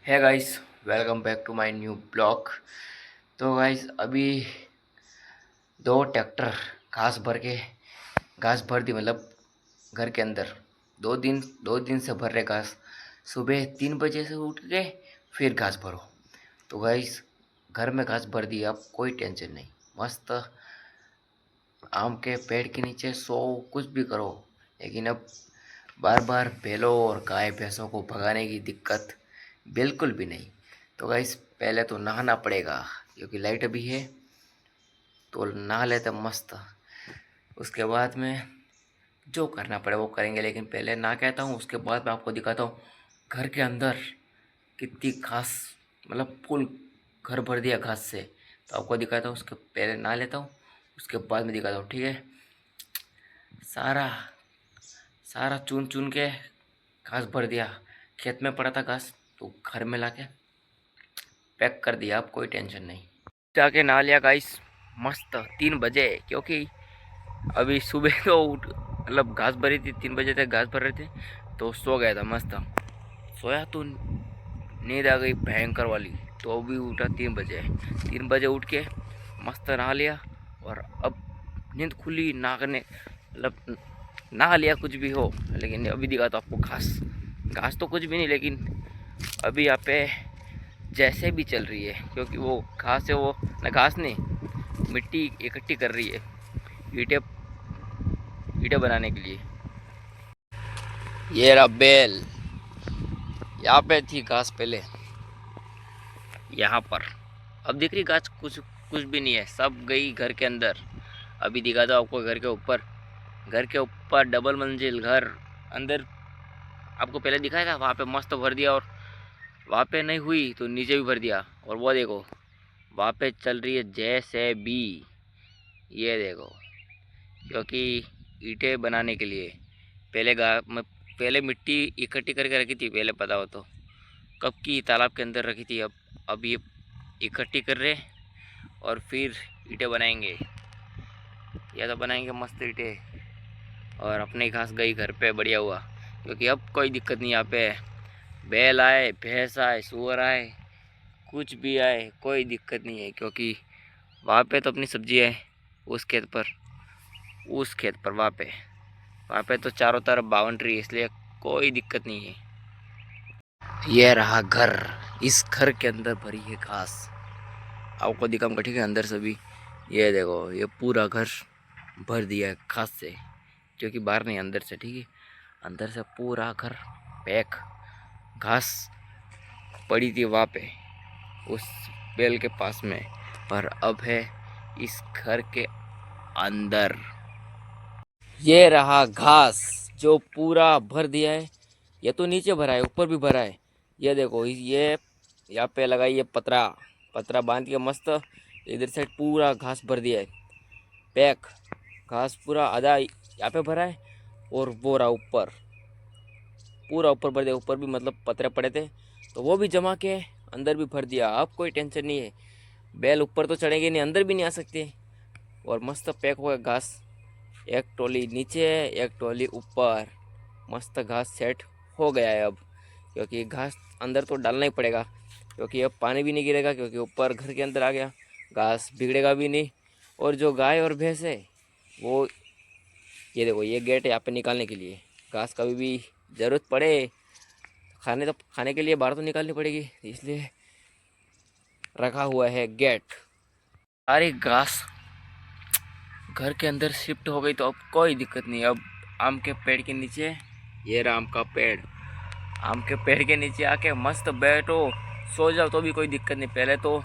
है guys, welcome back to my new blog. तो guys अभी दो ट्रैक्टर घास भर दी, मतलब घर के अंदर। दो दिन से भर रहे घास। सुबह 3 बजे से उठ के फिर घास भरो। तो गाइस घर में घास भर दी, अब कोई टेंशन नहीं। मस्त आम के पेड़ के नीचे सो, कुछ भी करो। लेकिन अब बार बार बैलों और गाय भैंसों को भगाने की दिक्कत बिल्कुल भी नहीं। तो गाइस पहले तो नहाना पड़ेगा, क्योंकि लाइट अभी है तो नहा लेते मस्त। उसके बाद में जो करना पड़े वो करेंगे, लेकिन पहले नहा के आता हूँ। उसके बाद मैं आपको दिखाता हूँ घर के अंदर कितनी घास, मतलब फुल घर भर दिया घास से। तो आपको दिखाता हूँ, उसके पहले नहा लेता हूँ, उसके बाद में दिखाता हूँ, ठीक है। सारा सारा चुन चुन के घास भर दिया। खेत में पड़ा था घास, तो घर में लाके पैक कर दिया। अब कोई टेंशन नहीं। जाके नहा लिया गाइस मस्त 3 बजे, क्योंकि अभी सुबह तो उठ, मतलब घास भरी थी, 3 बजे तक घास भर रहे थे। तो सो गया था मस्त। सोया तो नींद आ गई भयंकर वाली। तो अभी उठा 3 बजे। 3 बजे उठ के मस्त नहा लिया, और अब नींद खुली नहाने, मतलब नहा लिया कुछ भी हो। लेकिन अभी दिखा तो आपको घास। घास तो कुछ भी नहीं, लेकिन अभी यहाँ पे जैसे भी चल रही है, क्योंकि वो घास है, वो ना घास नहीं, मिट्टी इकट्ठी कर रही है ईंटें ईंटें बनाने के लिए। ये रहा बेल। यहाँ पे थी घास पहले, यहाँ पर। अब दिख रही घास कुछ कुछ भी नहीं है, सब गई घर के अंदर। अभी दिखा दो आपको घर के ऊपर डबल मंजिल घर अंदर। आपको पहले दिखाया था, वहाँ पे मस्त भर दिया, और वहाँ पे नहीं हुई तो नीचे भी भर दिया। और वो देखो वहाँ पे चल रही है जैसे बी, ये देखो। क्योंकि ईंटें बनाने के लिए पहले मिट्टी इकट्ठी करके रखी थी, पहले पता हो तो कब की तालाब के अंदर रखी थी। अब ये इकट्ठी कर रहे, और फिर ईंटें बनाएंगे। या तो बनाएंगे मस्त ईंटें, और अपनी घास गई घर पे, बढ़िया हुआ। क्योंकि अब कोई दिक्कत नहीं। यहाँ पे बैल आए, भैंस आए, सूअर आए, कुछ भी आए, कोई दिक्कत नहीं है। क्योंकि वहाँ पे तो अपनी सब्जी है, उस खेत पर वहाँ पे तो चारों तरफ बाउंड्री है, इसलिए कोई दिक्कत नहीं है। ये रहा घर। इस घर के अंदर भरी है घास। आपको दिखाऊंगा, ठीक है, अंदर से भी। ये देखो, ये पूरा घर भर दिया है घास से, क्योंकि बाहर नहीं, अंदर से, ठीक है। अंदर से पूरा घर पैक। घास पड़ी थी वहाँ पे, उस बेल के पास में, पर अब है इस घर के अंदर। ये रहा घास जो पूरा भर दिया है। ये तो नीचे भरा है, ऊपर भी भरा है। ये देखो, ये यहाँ पे लगाई है पतरा। पतरा बांध के मस्त इधर साइड पूरा घास भर दिया है पैक। घास पूरा आधा यहाँ पे भरा है, और वो रहा ऊपर, पूरा ऊपर भर दिया। ऊपर भी मतलब पतरे पड़े थे, तो वो भी जमा के अंदर भी भर दिया। अब कोई टेंशन नहीं है। बैल ऊपर तो चढ़ेंगे नहीं, अंदर भी नहीं आ सकते। और मस्त पैक हो गया घास। एक टोली नीचे, एक टोली ऊपर। मस्त घास सेट हो गया है अब। क्योंकि घास अंदर तो डालना ही पड़ेगा, क्योंकि अब पानी भी नहीं गिरेगा, क्योंकि ऊपर घर के अंदर आ गया। घास बिगड़ेगा भी नहीं। और जो गाय और भैंस है, वो ये देखो, ये गेट है यहाँ पे निकालने के लिए। घास कभी भी ज़रूरत पड़े खाने के लिए बाहर तो निकालनी पड़ेगी, इसलिए रखा हुआ है गेट। सारी घास घर के अंदर शिफ्ट हो गई, तो अब कोई दिक्कत नहीं। अब आम के पेड़ के नीचे, ये रहा आम का पेड़। आम के पेड़ के नीचे आके मस्त बैठो, सो जाओ तो भी कोई दिक्कत नहीं। पहले तो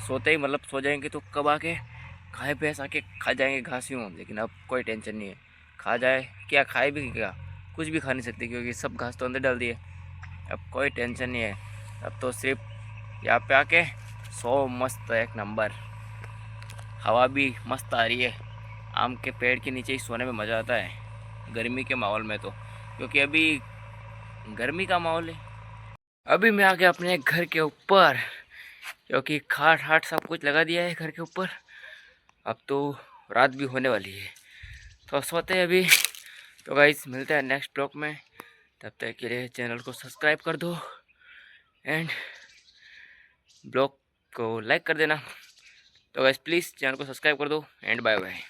सोते ही, मतलब सो जाएंगे तो कब आके खाए भैंस आके खा जाएंगे घास यूँ। लेकिन अब कोई टेंशन नहीं है। खा जाए क्या, खाए भी क्या, कुछ भी खा नहीं सकते, क्योंकि सब घास तो अंदर डाल दिए। अब कोई टेंशन नहीं है। अब तो सिर्फ यहाँ पे आके सो मस्त, एक नंबर। हवा भी मस्त आ रही है। आम के पेड़ के नीचे ही सोने में मज़ा आता है गर्मी के माहौल में, तो क्योंकि अभी गर्मी का माहौल है। अभी मैं आ गया अपने घर के ऊपर, क्योंकि खाट हाट सब कुछ लगा दिया है घर के ऊपर। अब तो रात भी होने वाली है, तो सोते हैं अभी। तो गाइस मिलते हैं नेक्स्ट ब्लॉग में। तब तक के लिए चैनल को सब्सक्राइब कर दो, एंड ब्लॉग को लाइक कर देना। तो गाइस प्लीज़ चैनल को सब्सक्राइब कर दो एंड बाय बाय।